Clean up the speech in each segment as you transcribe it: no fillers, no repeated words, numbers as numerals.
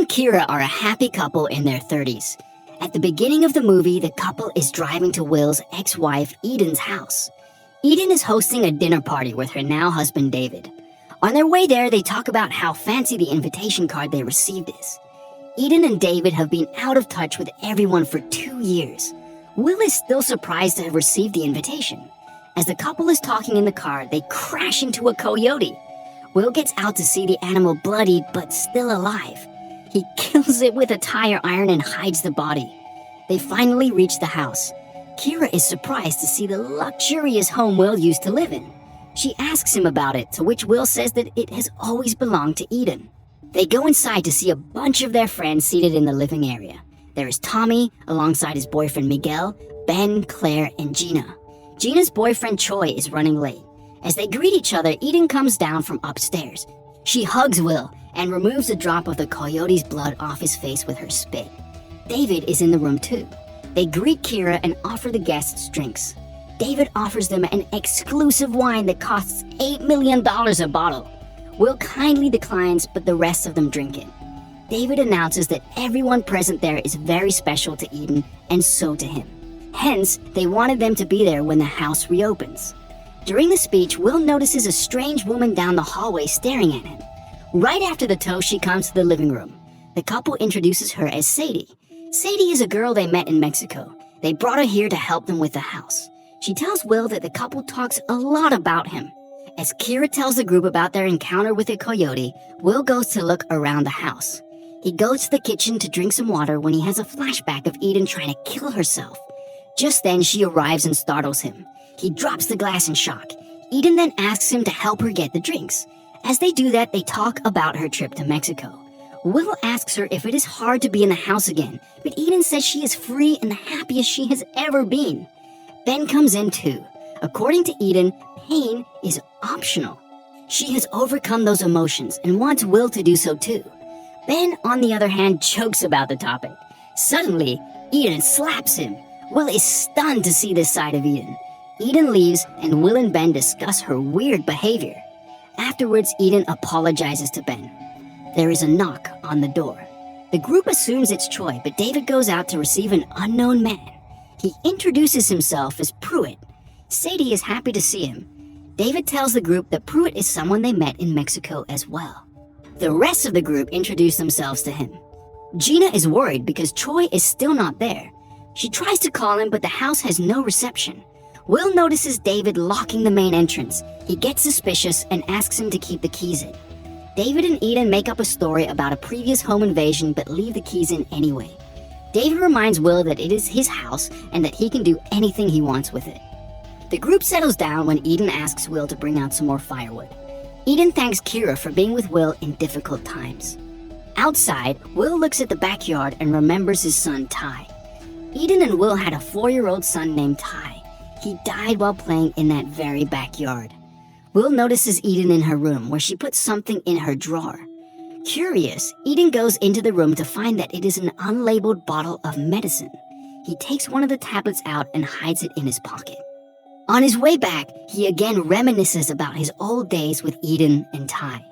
and Kira are a happy couple in their 30s. At the beginning of the movie, the couple is driving to Will's ex-wife Eden's house. Eden is hosting a dinner party with her now husband David. On their way there, they talk about how fancy the invitation card they received is. Eden and David have been out of touch with everyone for 2 years. Will is still surprised to have received the invitation. As the couple is talking in the car, they crash into a coyote. Will gets out to see the animal bloodied but still alive. He kills it with a tire iron and hides the body. They finally reach the house. Kira is surprised to see the luxurious home Will used to live in. She asks him about it, to which Will says that it has always belonged to Eden. They go inside to see a bunch of their friends seated in the living area. There is Tommy, alongside his boyfriend Miguel, Ben, Claire, and Gina. Gina's boyfriend Choi is running late. As they greet each other, Eden comes down from upstairs. She hugs Will and removes a drop of the coyote's blood off his face with her spit. David is in the room too. They greet Kira and offer the guests drinks. David offers them an exclusive wine that costs $8 million a bottle. Will kindly declines, but the rest of them drink it. David announces that everyone present there is very special to Eden, and so to him. Hence, they wanted them to be there when the house reopens. During the speech, Will notices a strange woman down the hallway staring at him. Right after the toast, she comes to the living room. The couple introduces her as Sadie. Sadie is a girl they met in Mexico. They brought her here to help them with the house. She tells Will that the couple talks a lot about him. As Kira tells the group about their encounter with a coyote, Will goes to look around the house. He goes to the kitchen to drink some water when he has a flashback of Eden trying to kill herself. Just then, she arrives and startles him. He drops the glass in shock. Eden then asks him to help her get the drinks. As they do that, they talk about her trip to Mexico. Will asks her if it is hard to be in the house again, but Eden says she is free and the happiest she has ever been. Ben comes in too. According to Eden, pain is optional. She has overcome those emotions and wants Will to do so too. Ben, on the other hand, jokes about the topic. Suddenly, Eden slaps him. Will is stunned to see this side of Eden. Eden leaves and Will and Ben discuss her weird behavior. Afterwards, Eden apologizes to Ben. There is a knock on the door. The group assumes it's Choi, but David goes out to receive an unknown man. He introduces himself as Pruitt. Sadie is happy to see him. David tells the group that Pruitt is someone they met in Mexico as well. The rest of the group introduce themselves to him. Gina is worried because Choi is still not there. She tries to call him, but the house has no reception. Will notices David locking the main entrance. He gets suspicious and asks him to keep the keys in. David and Eden make up a story about a previous home invasion but leave the keys in anyway. David reminds Will that it is his house and that he can do anything he wants with it. The group settles down when Eden asks Will to bring out some more firewood. Eden thanks Kira for being with Will in difficult times. Outside, Will looks at the backyard and remembers his son Ty. Eden and Will had a 4-year-old son named Ty. He died while playing in that very backyard. Will notices Eden in her room where she puts something in her drawer. Curious, Eden goes into the room to find that it is an unlabeled bottle of medicine. He takes one of the tablets out and hides it in his pocket. On his way back, he again reminisces about his old days with Eden and Ty.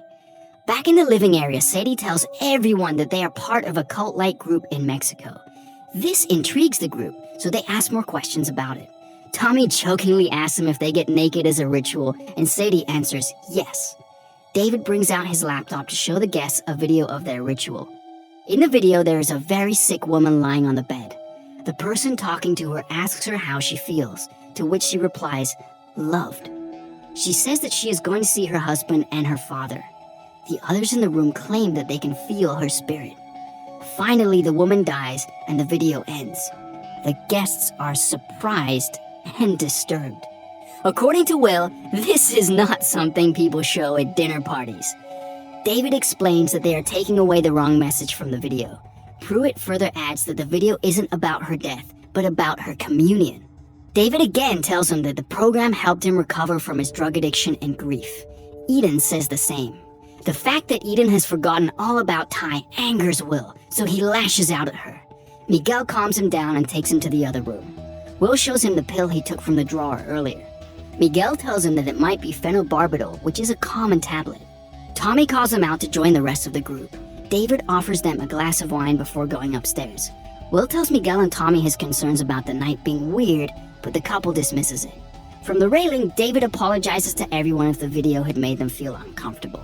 Back in the living area, Sadie tells everyone that they are part of a cult-like group in Mexico. This intrigues the group, so they ask more questions about it. Tommy jokingly asks them if they get naked as a ritual, and Sadie answers yes. David brings out his laptop to show the guests a video of their ritual. In the video, there is a very sick woman lying on the bed. The person talking to her asks her how she feels, to which she replies, loved. She says that she is going to see her husband and her father. The others in the room claim that they can feel her spirit. Finally, the woman dies and the video ends. The guests are surprised and disturbed. According to Will, this is not something people show at dinner parties. David explains that they are taking away the wrong message from the video. Pruitt further adds that the video isn't about her death, but about her communion. David again tells him that the program helped him recover from his drug addiction and grief. Eden says the same. The fact that Eden has forgotten all about Ty angers Will, so he lashes out at her. Miguel calms him down and takes him to the other room. Will shows him the pill he took from the drawer earlier. Miguel tells him that it might be phenobarbital, which is a common tablet. Tommy calls him out to join the rest of the group. David offers them a glass of wine before going upstairs. Will tells Miguel and Tommy his concerns about the night being weird, but the couple dismisses it. From the railing, David apologizes to everyone if the video had made them feel uncomfortable.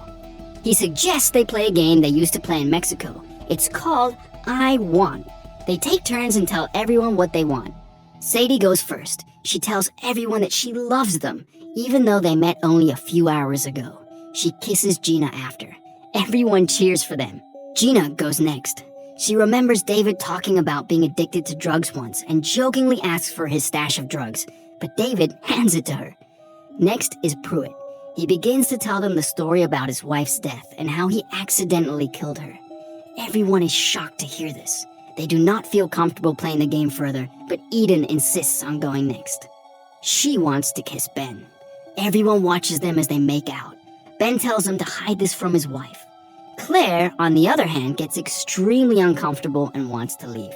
He suggests they play a game they used to play in Mexico. It's called I Want. They take turns and tell everyone what they want. Sadie goes first. She tells everyone that she loves them, even though they met only a few hours ago. She kisses Gina after. Everyone cheers for them. Gina goes next. She remembers David talking about being addicted to drugs once and jokingly asks for his stash of drugs, but David hands it to her. Next is Pruitt. He begins to tell them the story about his wife's death and how he accidentally killed her. Everyone is shocked to hear this. They do not feel comfortable playing the game further, but Eden insists on going next. She wants to kiss Ben. Everyone watches them as they make out. Ben tells him to hide this from his wife. Claire, on the other hand, gets extremely uncomfortable and wants to leave.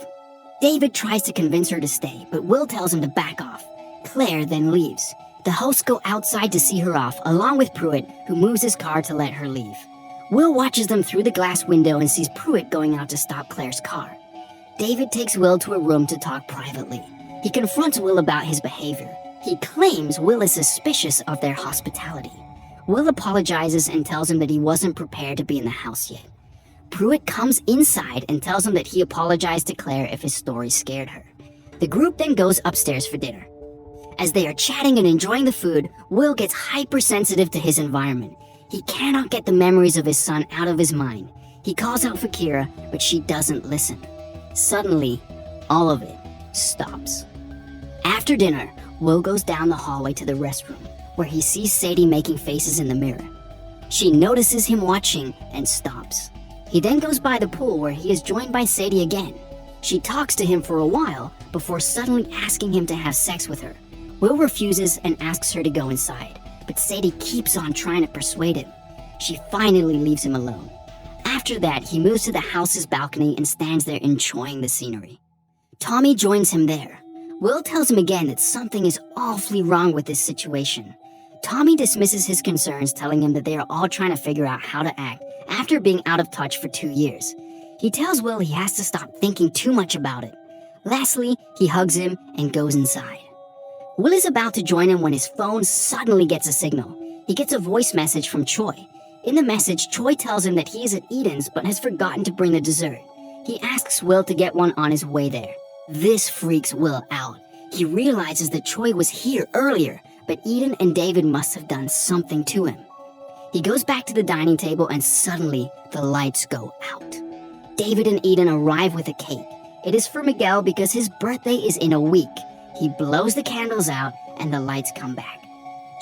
David tries to convince her to stay, but Will tells him to back off. Claire then leaves. The hosts go outside to see her off, along with Pruitt, who moves his car to let her leave. Will watches them through the glass window and sees Pruitt going out to stop Claire's car. David takes Will to a room to talk privately. He confronts Will about his behavior. He claims Will is suspicious of their hospitality. Will apologizes and tells him that he wasn't prepared to be in the house yet. Pruitt comes inside and tells him that he apologized to Claire if his story scared her. The group then goes upstairs for dinner. As they are chatting and enjoying the food, Will gets hypersensitive to his environment. He cannot get the memories of his son out of his mind. He calls out for Kira, but she doesn't listen. Suddenly, all of it stops. After dinner, Will goes down the hallway to the restroom, where he sees Sadie making faces in the mirror. She notices him watching and stops. He then goes by the pool where he is joined by Sadie again. She talks to him for a while before suddenly asking him to have sex with her. Will refuses and asks her to go inside, but Sadie keeps on trying to persuade him. She finally leaves him alone. After that, he moves to the house's balcony and stands there enjoying the scenery. Tommy joins him there. Will tells him again that something is awfully wrong with this situation. Tommy dismisses his concerns, telling him that they are all trying to figure out how to act after being out of touch for 2 years. He tells Will he has to stop thinking too much about it. Lastly, he hugs him and goes inside. Will is about to join him when his phone suddenly gets a signal. He gets a voice message from Choi. In the message, Choi tells him that he is at Eden's but has forgotten to bring the dessert. He asks Will to get one on his way there. This freaks Will out. He realizes that Choi was here earlier, but Eden and David must have done something to him. He goes back to the dining table and suddenly the lights go out. David and Eden arrive with a cake. It is for Miguel because his birthday is in a week. He blows the candles out and the lights come back.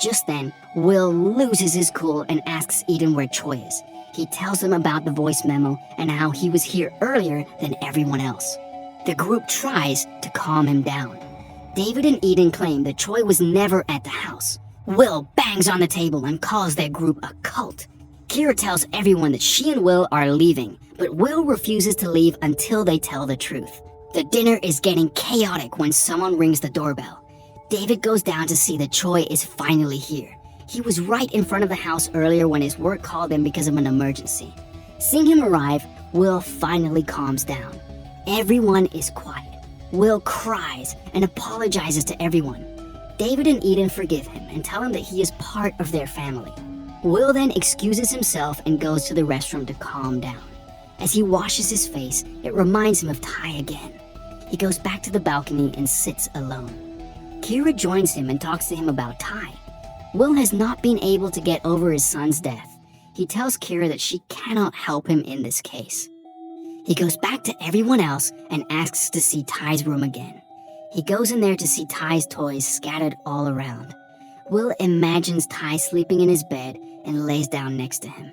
Just then, Will loses his cool and asks Eden where Choi is. He tells him about the voice memo and how he was here earlier than everyone else. The group tries to calm him down. David and Eden claim that Choi was never at the house. Will bangs on the table and calls their group a cult. Kira tells everyone that she and Will are leaving, but Will refuses to leave until they tell the truth. The dinner is getting chaotic when someone rings the doorbell. David goes down to see that Choi is finally here. He was right in front of the house earlier when his work called him because of an emergency. Seeing him arrive, Will finally calms down. Everyone is quiet. Will cries and apologizes to everyone. David and Eden forgive him and tell him that he is part of their family. Will then excuses himself and goes to the restroom to calm down. As he washes his face, it reminds him of Ty again. He goes back to the balcony and sits alone. Kira joins him and talks to him about Ty. Will has not been able to get over his son's death. He tells Kira that she cannot help him in this case. He goes back to everyone else and asks to see Ty's room again. He goes in there to see Ty's toys scattered all around. Will imagines Ty sleeping in his bed and lays down next to him.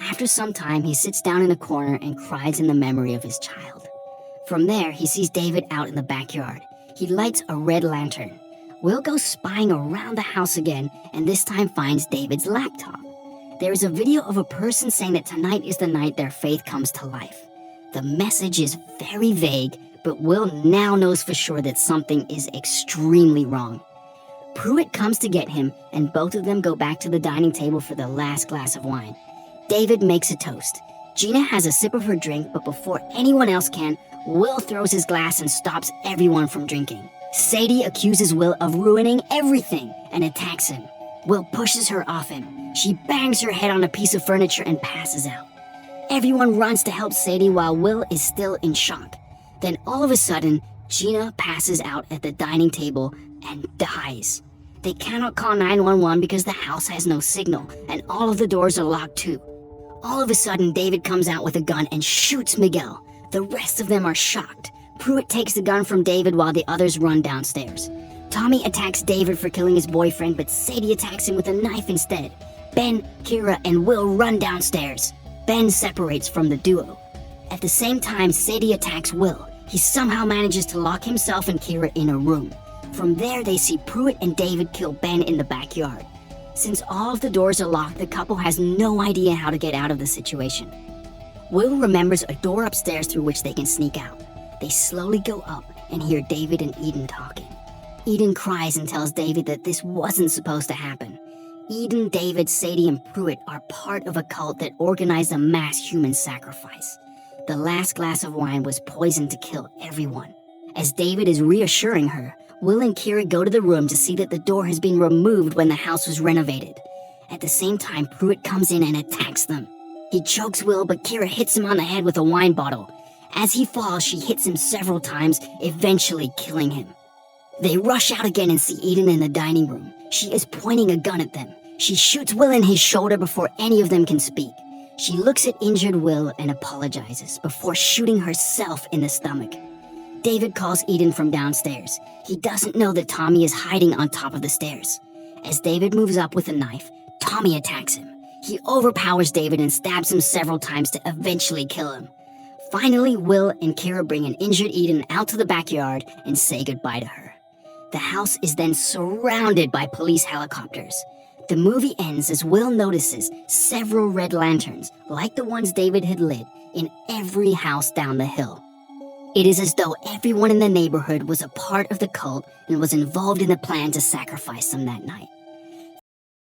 After some time, he sits down in a corner and cries in the memory of his child. From there, he sees David out in the backyard. He lights a red lantern. Will goes spying around the house again and this time finds David's laptop. There is a video of a person saying that tonight is the night their faith comes to life. The message is very vague, but Will now knows for sure that something is extremely wrong. Pruitt comes to get him, and both of them go back to the dining table for the last glass of wine. David makes a toast. Gina has a sip of her drink, but before anyone else can, Will throws his glass and stops everyone from drinking. Sadie accuses Will of ruining everything and attacks him. Will pushes her off him. She bangs her head on a piece of furniture and passes out. Everyone runs to help Sadie while Will is still in shock. Then all of a sudden, Gina passes out at the dining table and dies. They cannot call 911 because the house has no signal and all of the doors are locked too. All of a sudden, David comes out with a gun and shoots Miguel. The rest of them are shocked. Pruitt takes the gun from David while the others run downstairs. Tommy attacks David for killing his boyfriend, but Sadie attacks him with a knife instead. Ben, Kira, and Will run downstairs. Ben separates from the duo. At the same time, Sadie attacks Will. He somehow manages to lock himself and Kira in a room. From there, they see Pruitt and David kill Ben in the backyard. Since all of the doors are locked, the couple has no idea how to get out of the situation. Will remembers a door upstairs through which they can sneak out. They slowly go up and hear David and Eden talking. Eden cries and tells David that this wasn't supposed to happen. Eden, David, Sadie, and Pruitt are part of a cult that organized a mass human sacrifice. The last glass of wine was poisoned to kill everyone. As David is reassuring her, Will and Kira go to the room to see that the door has been removed when the house was renovated. At the same time, Pruitt comes in and attacks them. He chokes Will, but Kira hits him on the head with a wine bottle. As he falls, she hits him several times, eventually killing him. They rush out again and see Eden in the dining room. She is pointing a gun at them. She shoots Will in his shoulder before any of them can speak. She looks at injured Will and apologizes before shooting herself in the stomach. David calls Eden from downstairs. He doesn't know that Tommy is hiding on top of the stairs. As David moves up with a knife, Tommy attacks him. He overpowers David and stabs him several times to eventually kill him. Finally, Will and Kira bring an injured Eden out to the backyard and say goodbye to her. The house is then surrounded by police helicopters. The movie ends as Will notices several red lanterns, like the ones David had lit, in every house down the hill. It is as though everyone in the neighborhood was a part of the cult and was involved in the plan to sacrifice them that night.